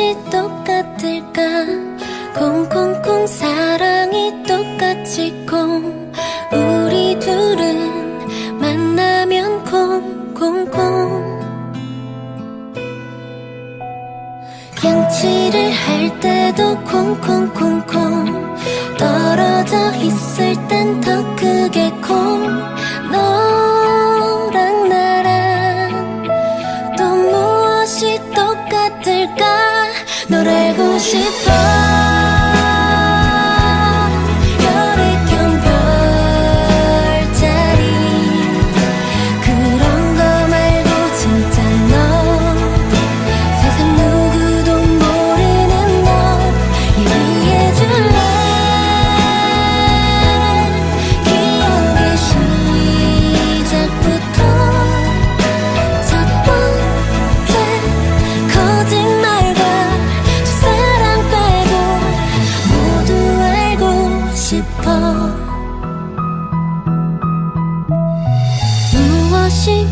무엇이 똑같을까? 콩콩콩 사랑이 똑같이 콩. 우리 둘은 만나면 콩콩콩. 양치를 할 때도 콩콩콩콩. 떨어져 있을 땐 더 크게 콩. 너랑 나랑 또 무엇이 똑같을까? 널 알고 싶어. 혈액형 별자리 그런 거 말고 진짜 너 세상 누구도 모르는 너 얘기해줄래? 기억의 시작부터 첫 번째 거짓말과 첫사랑 빼고 모두 알고 싶어. 무엇이